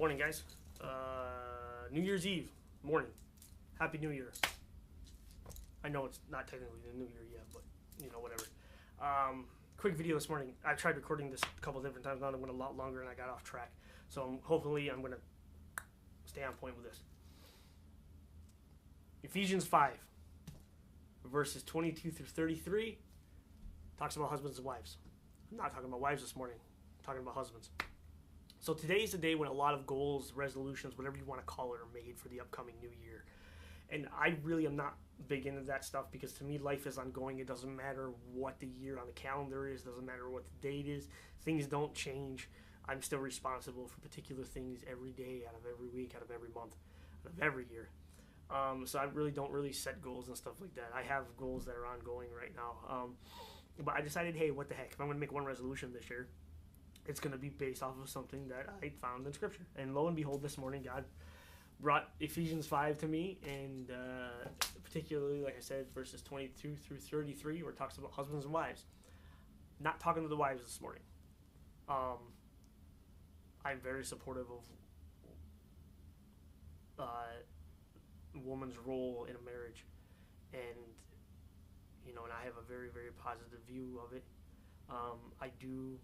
Morning, guys. New Year's Eve morning. Happy New Year. I know it's not technically the New Year yet, but whatever. Quick video this morning. I tried recording this a couple different times. Now it went a lot longer and I got off track. So hopefully I'm going to stay on point with this. Ephesians 5, verses 22 through 33, talks about husbands and wives. I'm not talking about wives this morning. I'm talking about husbands. So today is the day when a lot of goals, resolutions, whatever you want to call it, are made for the upcoming new year. And I really am not big into that stuff because to me life is ongoing. It doesn't matter what the year on the calendar is. Doesn't matter what the date is. Things don't change. I'm still responsible for particular things every day, out of every week, out of every month, out of every year. So I really don't set goals and stuff like that. I have goals that are ongoing right now. But I decided, hey, what the heck? If I'm going to make one resolution this year, it's going to be based off of something that I found in Scripture. And lo and behold, this morning, God brought Ephesians 5 to me, and particularly, like I said, verses 22 through 33, where it talks about husbands and wives. Not talking to the wives this morning. I'm very supportive of woman's role in a marriage, and and I have a very, very positive view of it. I do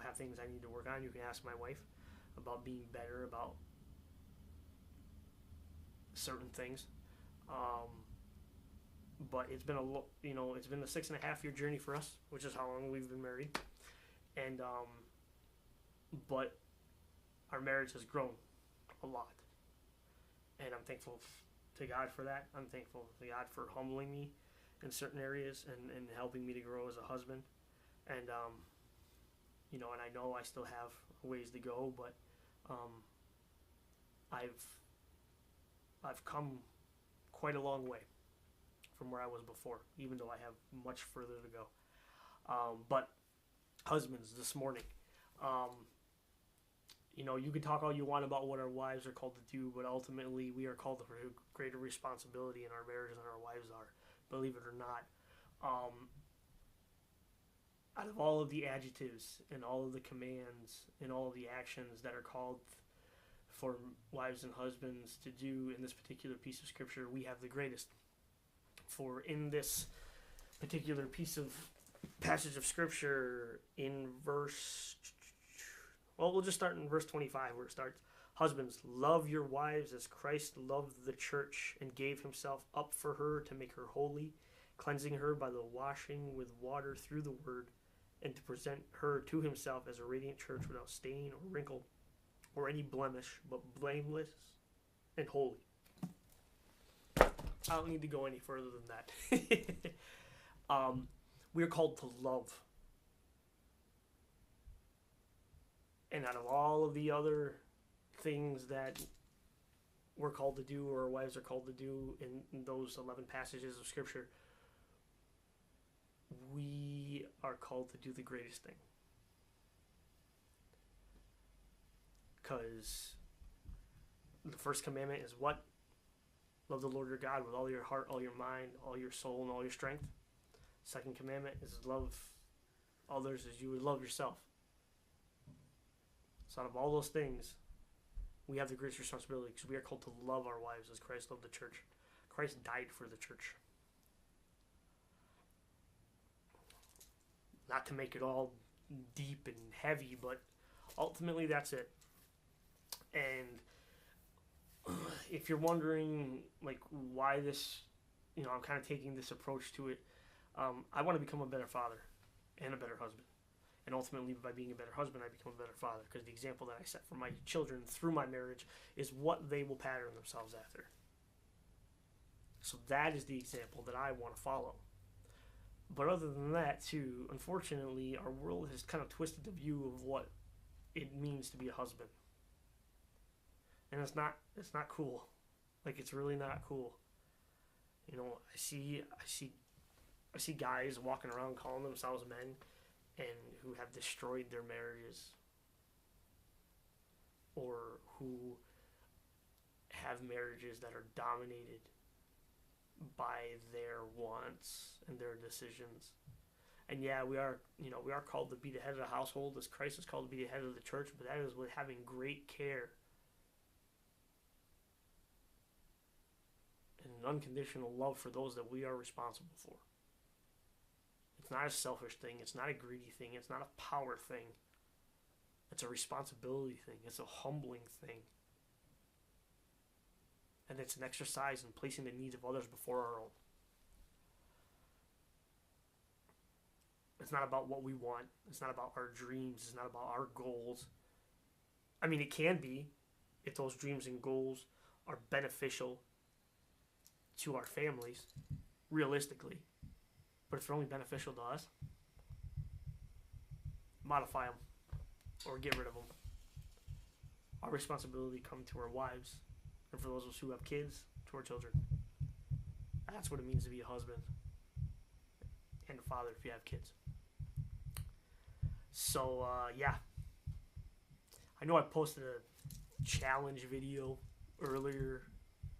have things I need to work on. You can ask my wife about being better about certain things. But it's been it's been a 6.5-year journey for us, which is how long we've been married. And but our marriage has grown a lot, and I'm thankful to God for that. I'm thankful to God for humbling me in certain areas and helping me to grow as a husband. And and I know I still have ways to go, but I've come quite a long way from where I was before, even though I have much further to go. But husbands, this morning, you can talk all you want about what our wives are called to do, but ultimately we are called to greater responsibility in our marriage than our wives are, believe it or not. Out of all of the adjectives and all of the commands and all of the actions that are called for wives and husbands to do in this particular piece of Scripture, we have the greatest. For in this particular passage of Scripture, in we'll just start in verse 25 where it starts. Husbands, love your wives as Christ loved the church and gave himself up for her to make her holy, cleansing her by the washing with water through the word, and to present her to himself as a radiant church without stain or wrinkle or any blemish, but blameless and holy. I don't need to go any further than that. We are called to love. And out of all of the other things that we're called to do, or our wives are called to do in those 11 passages of Scripture, we are called to do the greatest thing. Because the first commandment is what? Love the Lord your God with all your heart, all your mind, all your soul, and all your strength. Second commandment is love others as you would love yourself. So out of all those things, we have the greatest responsibility because we are called to love our wives as Christ loved the church. Christ died for the church. Not to make it all deep and heavy, but ultimately that's it. And if you're wondering why this, I'm kind of taking this approach to it, I want to become a better father and a better husband. And ultimately, by being a better husband, I become a better father because the example that I set for my children through my marriage is what they will pattern themselves after. So that is the example that I want to follow. But other than that, too, unfortunately, our world has kind of twisted the view of what it means to be a husband. And it's not cool. It's really not cool. I see guys walking around calling themselves men and who have destroyed their marriages, or who have marriages that are dominated by their wants and their decisions. And yeah, we are called to be the head of the household as Christ is called to be the head of the church, but that is with having great care and an unconditional love for those that we are responsible for. It's not a selfish thing. It's not a greedy thing. It's not a power thing. It's a responsibility thing. It's a humbling thing. And it's an exercise in placing the needs of others before our own. It's not about what we want. It's not about our dreams. It's not about our goals. I mean, it can be if those dreams and goals are beneficial to our families, realistically. But if they're only beneficial to us, modify them or get rid of them. Our responsibility comes to our wives, and for those of us who have kids, to our children. That's what it means to be a husband and a father if you have kids. So, yeah. I know I posted a challenge video earlier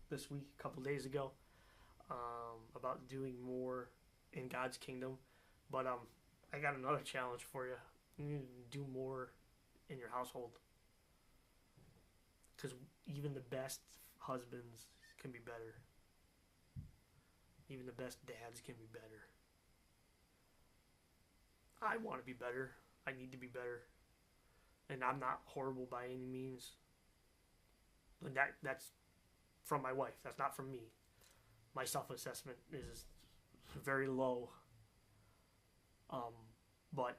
this week, a couple days ago, about doing more in God's kingdom. But I got another challenge for you. You need to do more in your household. Because even the best husbands can be better. Even the best dads can be better. I want to be better. I need to be better. And I'm not horrible by any means. And that's from my wife. That's not from me. My self-assessment is very low. But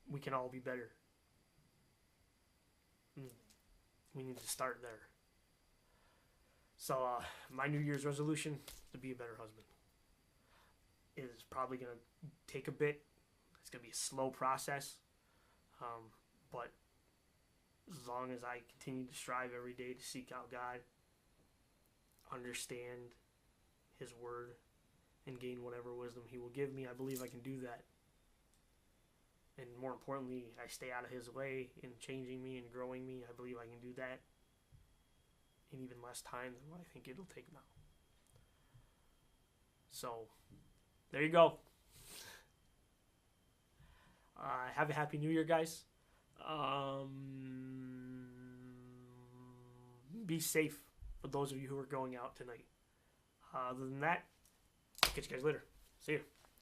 we can all be better. We need to start there. So my New Year's resolution is to be a better husband. It is probably going to take a bit. It's going to be a slow process. But as long as I continue to strive every day to seek out God, understand His Word, and gain whatever wisdom He will give me, I believe I can do that. And more importantly, I stay out of His way in changing me and growing me. I believe I can do that in even less time than what I think it'll take now. So, there you go. Have a happy New Year, guys. Be safe for those of you who are going out tonight. Other than that, catch you guys later. See you.